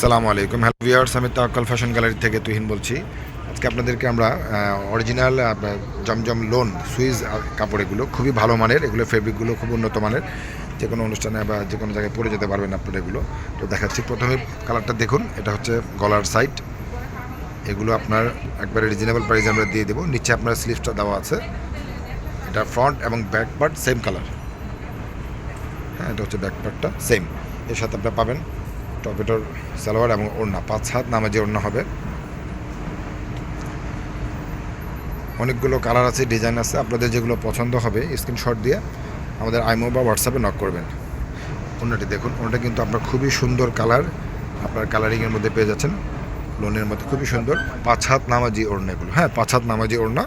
আসসালামু আলাইকুম। Hello viewers, আমি তাওয়াক্কাল ফ্যাশন গ্যালারি থেকে তুহিন বলছি। আজকে আপনাদেরকে আমরা অরিজিনাল জমজম লোন সুইজ কাপড়, এগুলো খুবই ভালো মানের, এগুলো ফেব্রিকগুলো খুব উন্নত মানের, যে কোনো অনুষ্ঠানে বা যে কোনো জায়গায় পরে যেতে পারবেন আপনারা এগুলো। তো দেখাচ্ছি, প্রথমে কালারটা দেখুন, এটা হচ্ছে গলার সাইড। এগুলো আপনার একবারে রিজনেবল প্রাইসে আমরা দিয়ে দেবো। নিচে আপনার স্লিভসটা দেওয়া আছে, এটা ফ্রন্ট এবং ব্যাক পার্ট সেম কালার। হ্যাঁ, এটা হচ্ছে ব্যাক পার্টটা সেম। এর সাথে আপনারা পাবেন টপেটোর সালোয়ার এবং ওড়না, 5 হাত নামাজি ওড়না হবে। অনেকগুলো কালার আছে, ডিজাইন আছে, আপনাদের যেগুলো পছন্দ হবে স্ক্রিনশট দিয়ে আমাদের আইমো বা হোয়াটসঅ্যাপে নক করবেন। ওড়নাটি দেখুন, ওটা কিন্তু আপনার খুবই সুন্দর কালার, আপনার কালারিংয়ের মধ্যে পেয়ে যাচ্ছেন, লোনের মধ্যে খুবই সুন্দর। 5 হাত নামাজি ওড়না এগুলো, হ্যাঁ 5 হাত নামাজি ওড়না,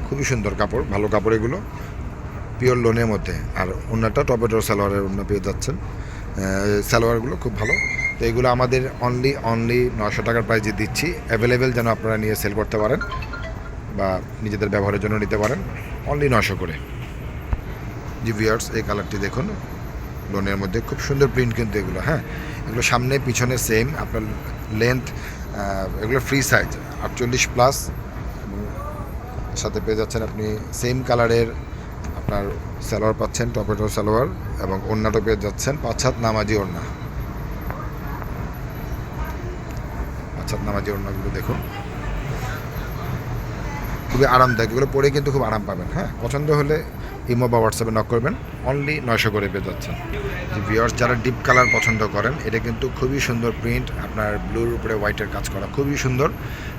খুবই সুন্দর কাপড়, ভালো কাপড় এগুলো, পিওর লোনের মধ্যে। আর ওড়নাটা টপেটোর সালোয়ারের ওড়না পেয়ে যাচ্ছেন, সালোয়ারগুলো খুব ভালো। তো এগুলো আমাদের অনলি 900 টাকার প্রাইজে দিচ্ছি, অ্যাভেলেবেল যেন আপনারা নিয়ে সেল করতে পারেন বা নিজেদের ব্যবহারের জন্য নিতে পারেন, অনলি 900 করে। জি ভিউয়ার্স, এই কালারটি দেখুন, লোনের মধ্যে খুব সুন্দর প্রিন্ট কিন্তু এগুলো। হ্যাঁ, এগুলো সামনে পিছনে সেম, আপনার লেন্থ এগুলো ফ্রি সাইজ 48+, সাথে পেয়ে যাচ্ছেন আপনি সেম কালারের আপনার সালোয়ার পাচ্ছেন, টপেটো সালোয়ার, এবং ওড়নাটা পেয়ে যাচ্ছেন 5 হাত নামাজি ওড়না। 5 হাত নামাজি ওড়নাগুলো দেখুন, খুবই আরামদায়ক, এগুলো পরে কিন্তু খুব আরাম পাবেন। হ্যাঁ, পছন্দ হলে ইমো বা হোয়াটসঅ্যাপে নক করবেন, অনলি 900 করে পেয়ে যাচ্ছেন। যে ভিউয়ার্স, যারা ডিপ কালার পছন্দ করেন, এটা কিন্তু খুবই সুন্দর প্রিন্ট, আপনার ব্লুর উপরে হোয়াইটের কাজ করা, খুবই সুন্দর।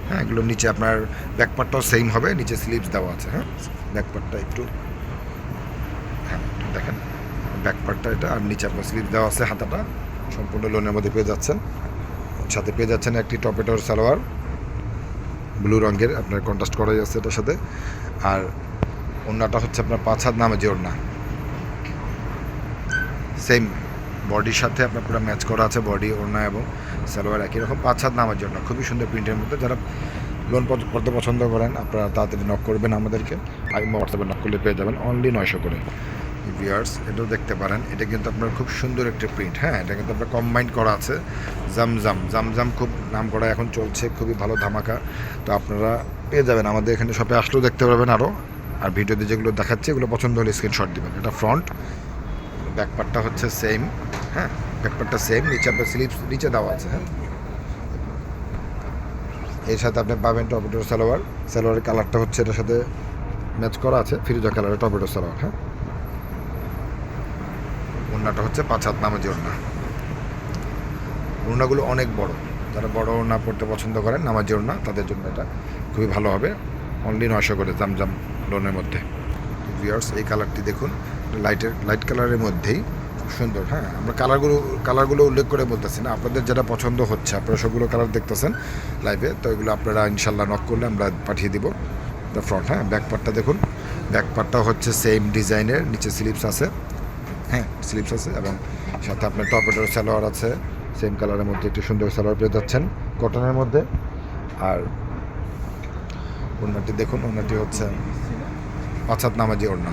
হ্যাঁ, এগুলো নিচে আপনার ব্যাকপার্টটাও সেম হবে, নিচে স্লিভস দেওয়া আছে। হ্যাঁ, ব্যাকপার্টটা একটু, হ্যাঁ দেখেন, ব্যাকপার্টটা এটা, আর নিচে আপনার স্লিভ দেওয়া আছে, হাতাটা সম্পূর্ণ লোনের মধ্যে পেয়ে যাচ্ছেন। সাথে পেয়ে যাচ্ছেন একটি টপেটোর সালোয়ার, ব্লু রঙের, আপনার কন্ট্রাস্ট করা যাচ্ছে এটার সাথে। আর ওড়নাটা হচ্ছে আপনার 5 হাত নামাজি ওড়না, সেম বডির সাথে আপনার পুরো ম্যাচ করা আছে, বডি ওড়না এবং সালোয়ার একই রকম, 5 হাত নামাজি ওড়না, খুবই সুন্দর প্রিন্টের মধ্যে। যারা লোন করতে পছন্দ করেন, আপনারা তাড়াতাড়ি নক করবেন আমাদেরকে, আমি হোয়াটসঅ্যাপে নক করলে পেয়ে যাবেন, অনলি 900 করে। ভিউয়ার্স, এটাও দেখতে পারেন, এটা কিন্তু আপনার খুব সুন্দর একটা প্রিন্ট। হ্যাঁ, এটা কিন্তু আপনার কম্বাইন্ড করা আছে, জামজাম খুব নাম করা, এখন চলছে, খুবই ভালো ধামাকা। তো আপনারা পেয়ে যাবেন আমাদের এখানে, শপে আসলেও দেখতে পারবেন আরও। আর ভিডিওতে যেগুলো দেখাচ্ছে, এগুলো পছন্দ হলে স্ক্রিনশট দিবেন। এটা ফ্রন্ট, ব্যাকপার্টটা হচ্ছে সেম। হ্যাঁ, ব্যাকপার্টটা সেম, নিচে আপনার স্লিপস নিচে দেওয়া আছে। হ্যাঁ, এর সাথে আপনি পাবেন টপেটো সালোয়ার, সালোয়ারের কালারটা হচ্ছে এটার সাথে ম্যাচ করা আছে, ফিরোজা কালারের টপেটো সালোয়ার। হ্যাঁ, ওড়নাটা হচ্ছে 5 হাত নামাজি ওড়না। ওড়নাগুলো অনেক বড়, যারা বড় ওড়না পড়তে পছন্দ করেন, নামাজি ওড়না, তাদের জন্য এটা খুবই ভালো হবে, অনলি 900 করে জামজাম লোনের মধ্যে। ভিউয়ার্স, এই কালারটি দেখুন, লাইট কালারের মধ্যেই খুব সুন্দর। হ্যাঁ, আমরা কালারগুলো উল্লেখ করে বলতেছি না, আপনাদের যেটা পছন্দ হচ্ছে, আপনারা সবগুলো কালার দেখতেছেন লাইভে, তো এগুলো আপনারা ইনশাল্লাহ নক করলে আমরা পাঠিয়ে দিব। দ্য ফ্রন্ট, হ্যাঁ ব্যাকপার্টটা দেখুন, ব্যাকপার্টটা হচ্ছে সেম ডিজাইনের, নিচে স্লিপস আছে। হ্যাঁ, স্লিপস আছে, এবং সাথে আপনার টপেটোর সালোয়ার আছে, সেম কালারের মধ্যে একটি সুন্দর সালোয়ার পেয়ে যাচ্ছেন কটনের মধ্যে। আর ওড়নাটি দেখুন, ওড়নাটি হচ্ছে 5 হাত নামাজি ওড়না,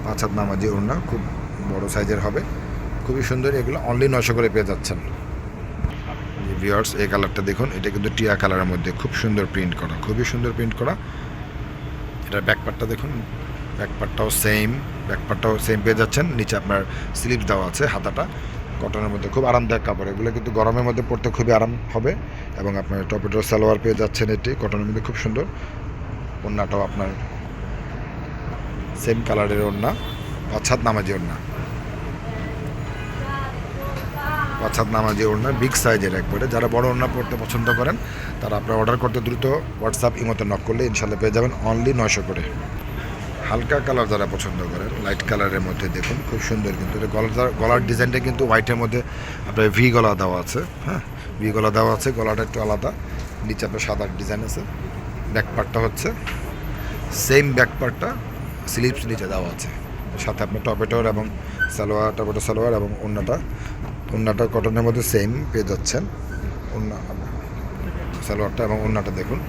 5 হাত নামাজি ওড়না, খুব বড় সাইজের হবে, খুবই সুন্দর। এগুলো অনলি 900 করে পেয়ে যাচ্ছেন। ভিউয়ার্স, এই কালারটা দেখুন, এটা কিন্তু টিয়া কালারের মধ্যে খুব সুন্দর প্রিন্ট করা, খুবই সুন্দর প্রিন্ট করা। এটার ব্যাকপার্টটা দেখুন, ব্যাকপার্টটাও সেম পেয়ে যাচ্ছেন, নিচে আপনার স্লিপ দেওয়া আছে, হাতাটা কটনের মধ্যে, খুব আরামদায়ক কাপড়। এগুলো কিন্তু গরমের মধ্যে পরতে খুবই আরাম হবে। এবং আপনার টপেটোর সালোয়ার পেয়ে যাচ্ছেন, এটি কটনের মধ্যে খুব সুন্দর। ওড়নাটাও আপনার সেম কালারের ওড়না, 5 হাত নামাজি ওড়না, 5 হাত নামাজি ওড়না, বিগ সাইজের একবারে। যারা বড় ওড়না পড়তে পছন্দ করেন, তারা আপনার অর্ডার করতে দ্রুত হোয়াটসঅ্যাপ ইমোতে নক করলে ইনশাল্লাহ পেয়ে যাবেন, অনলি 900 করে। হালকা কালার যারা পছন্দ করেন, লাইট কালারের মধ্যে দেখুন, খুব সুন্দর কিন্তু এটা। গলার ডিজাইনটা কিন্তু হোয়াইটের মধ্যে আপনার ভি গলা দেওয়া আছে। হ্যাঁ, ভি গলা দেওয়া আছে, গলাটা একটু আলাদা, নিচে আপনার সাদা ডিজাইন আছে। ব্যাকপার্টটা হচ্ছে সেম, ব্যাকপার্টটা স্লিপস নিচে দেওয়া আছে, সাথে আপনার টপেটোর এবং টপেটো সালোয়ার, এবং ওড়নাটা কটনের মধ্যে সেম পেয়ে যাচ্ছেন। ওড়না, সালোয়ারটা এবং ওড়নাটা দেখুন,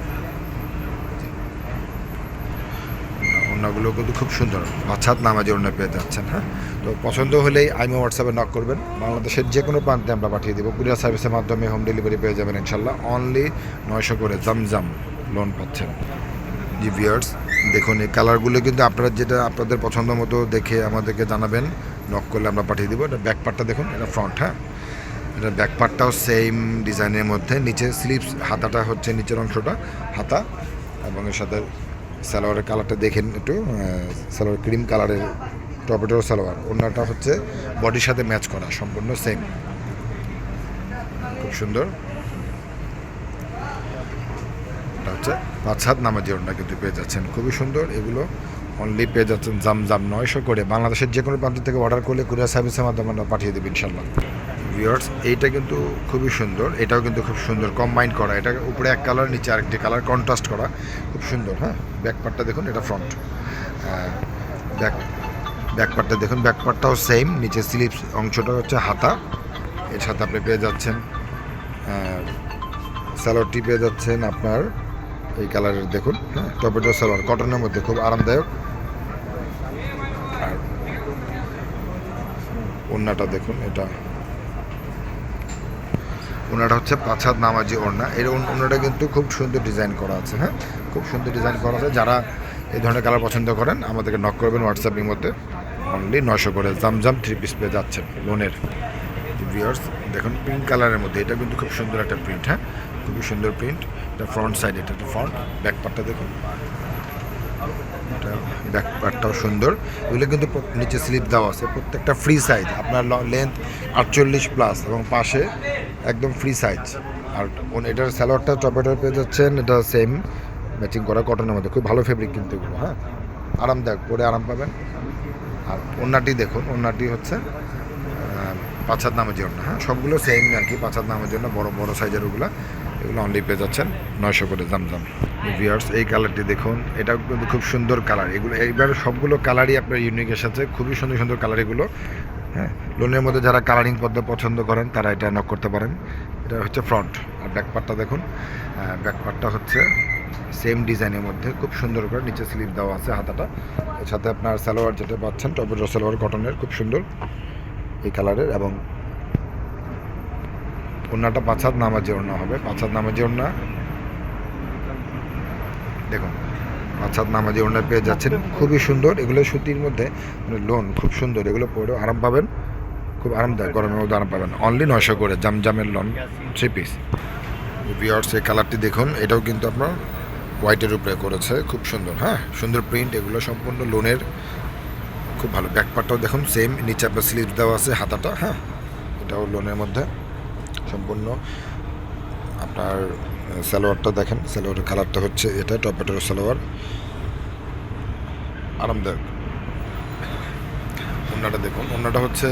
ওড়নাগুলো কিন্তু খুব সুন্দর, 5 হাত নামাজি ওড়না পেয়ে যাচ্ছেন। হ্যাঁ, তো পছন্দ হলেই আইমো হোয়াটসঅ্যাপে নক করবেন। বাংলাদেশের যে কোনো প্রান্তে আমরা পাঠিয়ে দেবো, কুরিয়ার সার্ভিসের মাধ্যমে হোম ডেলিভারি পেয়ে যাবেন ইনশাল্লাহ। অনলি 900 করে জামজাম লোন পাচ্ছেন। জি ভিউয়ার্স, দেখুন এই কালারগুলো কিন্তু আপনারা যেটা আপনাদের পছন্দ মতো দেখে আমাদেরকে জানাবেন, নক করলে আমরা পাঠিয়ে দেবো। এটা ব্যাক পার্টটা দেখুন, এটা ফ্রন্ট। হ্যাঁ, এটা ব্যাক পার্টটাও সেম ডিজাইনের মধ্যে, নিচে স্লিভস, হাতাটা হচ্ছে নিচের অংশটা হাতা, এবং এর সাথে সালোয়ারের কালারটা দেখেন একটু, সালোয়ার ক্রিম কালারের টপেটোর সালোয়ার। ওড়নাটা হচ্ছে বডির সাথে ম্যাচ করা, সম্পূর্ণ সেম, খুব সুন্দর। এটা হচ্ছে 5 হাত নামাজি ওড়না কিন্তু পেয়ে যাচ্ছেন, খুবই সুন্দর। এগুলো অনলি পেয়ে যাচ্ছেন জামজাম 900 করে। বাংলাদেশের যে কোনো প্রান্ত থেকে অর্ডার করলে কুরিয়ার সার্ভিসের মাধ্যমে আমরা পাঠিয়ে দেবো ইনশাল্লাহ। ভিউয়ার্স, এইটা কিন্তু খুবই সুন্দর, এটাও কিন্তু খুব সুন্দর কম্বাইন করা। এটা উপরে এক কালার, নিচে আরেকটি কালার কন্ট্রাস্ট করা, খুব সুন্দর। হ্যাঁ, ব্যাক পার্টটা দেখুন, এটা ফ্রন্ট। ব্যাক পার্টটা দেখুন, ব্যাক পার্টটাও সেম, নিচে স্লিভস অংশটা হচ্ছে হাতা। এর সাথে আপনি পেয়ে যাচ্ছেন সালোয়ারটি পেয়ে যাচ্ছেন আপনার এই কালারের দেখুন। হ্যাঁ, টপেটো সালোয়ার, কটনের মধ্যে খুব আরামদায়ক। আর ওড়নাটা দেখুন, এটা ওড়নাটা হচ্ছে 5 হাত নামাজি ওড়না। এর ওড়নাটা কিন্তু খুব সুন্দর ডিজাইন করা আছে। হ্যাঁ, খুব সুন্দর ডিজাইন করা আছে। যারা এই ধরনের কালার পছন্দ করেন আমাদেরকে নক করবেন হোয়াটসঅ্যাপের মধ্যে। অনলি 900 করে জামজাম 3 পিস পেয়ে যাচ্ছেন লোনের। ভিউয়ার্স, দেখুন পিঙ্ক কালারের মধ্যে, এটা কিন্তু খুব সুন্দর একটা প্রিন্ট। হ্যাঁ, খুবই সুন্দর প্রিন্ট। এটা ফ্রন্ট সাইড, এটা ফ্রন্ট। ব্যাক পার্টটা দেখুন, এটা ব্যাক পার্টটাও সুন্দর। এগুলো কিন্তু নিচে স্লিপ দেওয়া আছে, প্রত্যেকটা ফ্রি সাইজ। আপনার লেন্থ 48+ এবং পাশে একদম ফ্রি সাইজ। আর এটার সালোয়ারটা টপেটার পেয়ে যাচ্ছেন, এটা সেম ম্যাচিং করা কটনের মধ্যে, খুব ভালো ফেব্রিক কিন্তু এগুলো। হ্যাঁ, আরামদায়ক, পরে আরাম পাবেন। আর ওড়নাটি দেখুন, ওড়নাটি হচ্ছে 5 হাত নামের জন্য। হ্যাঁ, সবগুলো সেম আর কি, 5 হাত নামের জন্য বড় বড় সাইজের ওগুলো। এগুলো অনলি পেয়ে যাচ্ছেন 900 করে জামজাম। ভিউয়ার্স, এই কালারটি দেখুন, এটা কিন্তু খুব সুন্দর কালার। এগুলো এইবার সবগুলো কালারই আপনার ইউনিকের সাথে, খুবই সুন্দর সুন্দর কালার এগুলো। হ্যাঁ, লোনের মধ্যে যারা কালারিং পদ্ধতি পছন্দ করেন তারা এটা নক করতে পারেন। এটা হচ্ছে ফ্রন্ট। আর ব্যাক পার্টটা দেখুন, ব্যাক পার্টটা হচ্ছে সেম ডিজাইনের মধ্যে, খুব সুন্দর করে নিচে স্লিভ দেওয়া আছে হাতাটা। এর সাথে আপনার সালোয়ার যেটা পাচ্ছেন টপেটো সালোয়ার কটনের, খুব সুন্দর এই কালারের। এবং ওড়নাটা 5 হাত নামাজি ওড়না হবে, 5 হাত নামাজি ওড়না দেখুন, 5 হাত নামাজি ওড়না পেয়ে যাচ্ছেন, খুবই সুন্দর। এগুলো সুতির মধ্যে মানে লোন, খুব সুন্দর। এগুলো পরেও আরাম পাবেন, খুব আরামদায়ক, গরমের মধ্যে আরাম পাবেন। অনলি 900 করে জামজামের লোন 3 পিস। ভিউয়ার্স, এই কালারটি দেখুন, এটাও কিন্তু আপনার হোয়াইটের উপরে করেছে, খুব সুন্দর। হ্যাঁ, সুন্দর প্রিন্ট, এগুলো সম্পূর্ণ লোনের, খুব ভালো। ব্যাক পার্টটাও দেখুন সেম, নিচে আপনার স্লিভ দেওয়া আছে হাতাটা। হ্যাঁ, এটাও লোনের মধ্যে সম্পূর্ণ। আপনার সালোয়ারটা দেখেন, সালোয়ারের কালারটা হচ্ছে এটা টপেটোর সালোয়ার, আরামদায়ক। ওড়নাটা দেখুন, ওড়নাটা হচ্ছে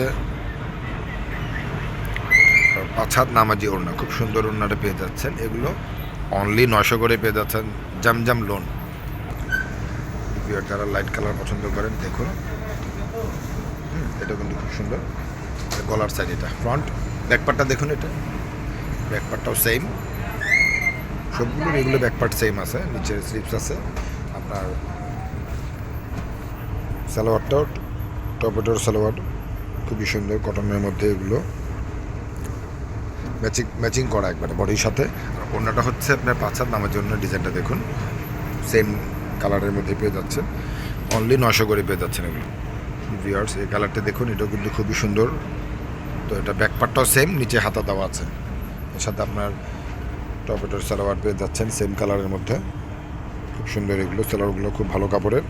5 হাত নামাজি ওড়না, খুব সুন্দর ওড়নাটা পেয়ে যাচ্ছেন। এগুলো অনলি 900 করে পেয়ে যাচ্ছেন জামজাম লোন। যারা লাইট কালার পছন্দ করেন দেখুন, এটা কিন্তু খুব সুন্দর। গলার সাইড, এটা ফ্রন্ট। ব্যাক পার্টটা দেখুন, এটা ব্যাক পার্টটাও সেম, সবগুলোর এগুলো ব্যাক পার্ট সেম আছে, নিচে স্লিপস আছে। আপনার সালোয়ারটাও টপেটোর সালোয়ার, খুবই সুন্দর কটনের মধ্যে। এগুলো ম্যাচিং করা একবারে বডির সাথে। আর ওড়নাটা হচ্ছে আপনার 5 হাত নামের জন্য, ডিজাইনটা দেখুন সেম কালারের মধ্যে পেয়ে যাচ্ছেন, অনলি 900 করে পেয়ে যাচ্ছেন এগুলো। ভিউয়ার্স, এই কালারটা দেখুন, এটাও কিন্তু খুবই সুন্দর। তো এটা ব্যাক পার্টটাও সেম, নিচে হাতা দেওয়া আছে। এর সাথে আপনার টপেটোর সালোয়ার পেয়ে যাচ্ছেন সেম কালারের মধ্যে, খুব সুন্দর। এগুলো সালোয়ারগুলো খুব ভালো কাপড়ের।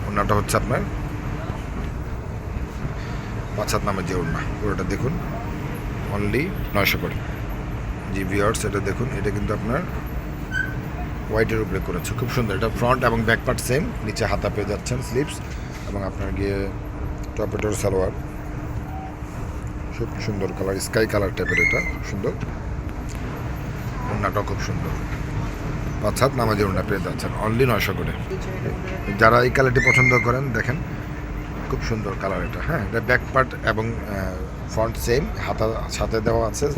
ওড়নাটা হচ্ছে আপনার 5 হাত নামের যে ওড়না, পুরোটা দেখুন অনলি 900 করে। জি ভিউয়ার্স, এটা দেখুন, এটা কিন্তু আপনার হোয়াইটের উপরে করেছে, খুব সুন্দর। এটা ফ্রন্ট এবং ব্যাক পার্ট সেম, নিচে হাতা পেয়ে যাচ্ছেন স্লিভস, এবং আপনার গিয়ে টপেটোর সালোয়ার, খুব সুন্দর কালার, স্কাই কালার টাইপের। এটা খুব সুন্দর, ওড়নাটাও খুব সুন্দর। 5 হাত নামাজি ওড়না পেয়ে যাচ্ছেন অনলি 900 করে। যারা এই কালারটি পছন্দ করেন দেখেন, খুব সুন্দর কালার এটা। হ্যাঁ, এটা ব্যাক পার্ট এবং ফ্রন্ট সেম, হাতা সাথে দেওয়া আছে,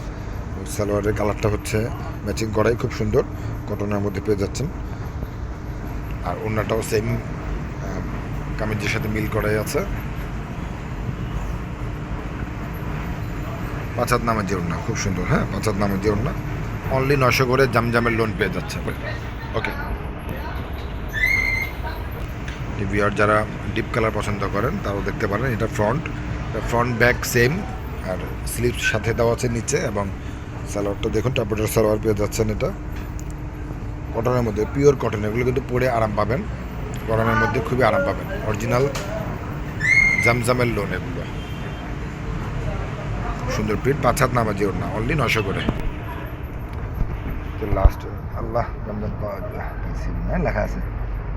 সালোয়ারের কালারটা হচ্ছে ম্যাচিং করাই খুব সুন্দর, কটনের মধ্যে পেয়ে যাচ্ছেন। আর ওড়নাটাও সেম কামিজের সাথে মিল করাই আছে। 5 হাত নামাজি ওড়না, খুব সুন্দর। হ্যাঁ, 5 হাত নামাজি ওড়না, অনলি 900 করে জামজামের লোন পেয়ে যাচ্ছে। ওকে, ভিউয়ার যারা ডিপ কালার পছন্দ করেন তারাও দেখতে পারেন। এটা ফ্রন্ট ব্যাক সেম, আর স্লিভ সাথে দেওয়া আছে নিচে, এবং সালোয়ারটা দেখুন টাপটের সালোয়ার পেয়ে যাচ্ছেন। এটা কটনের মধ্যে, পিওর কটন, এগুলো কিন্তু পরে আরাম পাবেন, গরমের মধ্যে খুবই আরাম পাবেন। অরিজিনাল জামজামের লোন এগুলো, সুন্দর প্রিন্ট, 5 হাত নামাজি ওড়না, অনলি 900 করে। তো লাস্ট আল্লাহ জামজাম পাওয়া যায়, লেখা আছে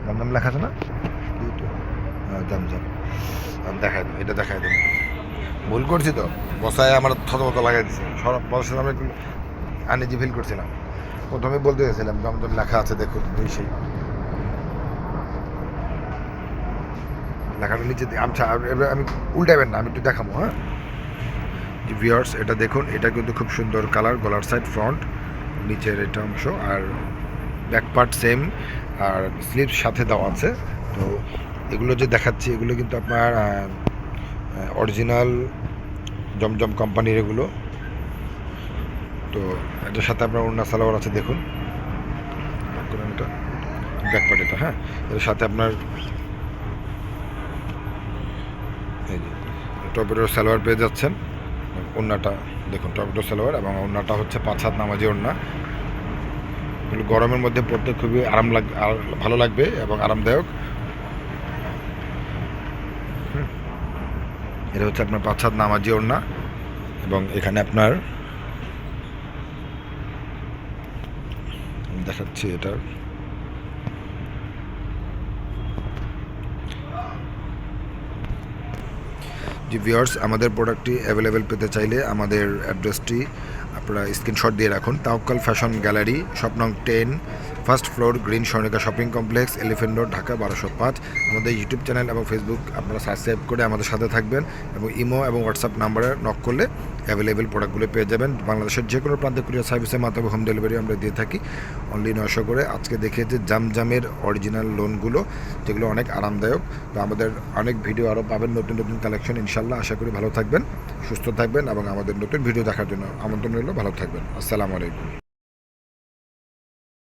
জামজাম, লেখা আছে না? জামজাম দেখাই দেবো, এটা দেখাই দেবো। ভুল করছি তো, বসায় আমার থতমত লাগাই দিচ্ছে, সব বসার আমি একটু আনইজি ফিল করছিলাম। প্রথমে বলতে গেছিলাম জমজম লেখা আছে, দেখুন ওই সেই লেখাটা নিচে। আচ্ছা, এবার আমি উল্টাবেন না, আমি একটু দেখাবো। হ্যাঁ ভিউয়ার্স, এটা দেখুন, এটা কিন্তু খুব সুন্দর কালার, গলার সাইড ফ্রন্ট, নিচের এটা অংশ, আর ব্যাক পার্ট সেম, আর স্লিভ সাথে দেওয়া আছে। তো এগুলো যে দেখাচ্ছি এগুলো কিন্তু আপনার অরিজিনাল জমজম কোম্পানির এগুলো। তো এটার সাথে আপনার ওড়না সালোয়ার আছে, দেখুন এটা ব্যাক পার্ট, এটা হ্যাঁ, এর সাথে আপনার এই যে টপেরও সালোয়ার পেয়ে যাচ্ছেন। ওড়নাটা দেখুন, টপেটো সালোয়ার, এবং ওড়নাটা হচ্ছে 5 হাত নামাজি ওড়না। এগুলো গরমের মধ্যে পড়তে খুবই ভালো লাগবে এবং আরামদায়ক। এটা হচ্ছে আপনার 5 হাত নামাজি ওড়না, এবং এখানে আপনার দেখাচ্ছি এটার জি ভিউয়ার্স, আমাদের প্রোডাক্টটি অ্যাভেলেবেল পেতে চাইলে আমাদের অ্যাড্রেসটি আপনারা স্ক্রিনশট দিয়ে রাখুন। তাওয়াক্কাল ফ্যাশন গ্যালারি, শপ নং 10, first floor, green Swarnika shopping complex, elephant road, Dhaka 1205। আমাদের ইউটিউব চ্যানেল এবং ফেসবুক আপনারা সাবস্ক্রাইব করে আমাদের সাথে থাকবেন, এবং ইমো এবং হোয়াটসঅ্যাপ নাম্বারে নক করলে অ্যাভেলেবেল প্রোডাক্টগুলো পেয়ে যাবেন। বাংলাদেশের যে কোনো প্রান্তে কুরিয়ার সার্ভিসের মাধ্যমে হোম ডেলিভারি আমরা দিয়ে থাকি, অনলি 900 করে। আজকে দেখিয়েছে জামজামের অরিজিনাল লোনগুলো, যেগুলো অনেক আরামদায়ক। তো আমাদের অনেক ভিডিও আরও পাবেন, নতুন নতুন কালেকশন ইনশাল্লাহ। আশা করি ভালো থাকবেন, সুস্থ থাকবেন, এবং আমাদের নতুন ভিডিও দেখার জন্য আমন্ত্রণ রইল। ভালো থাকবেন, আসসালামু আলাইকুম।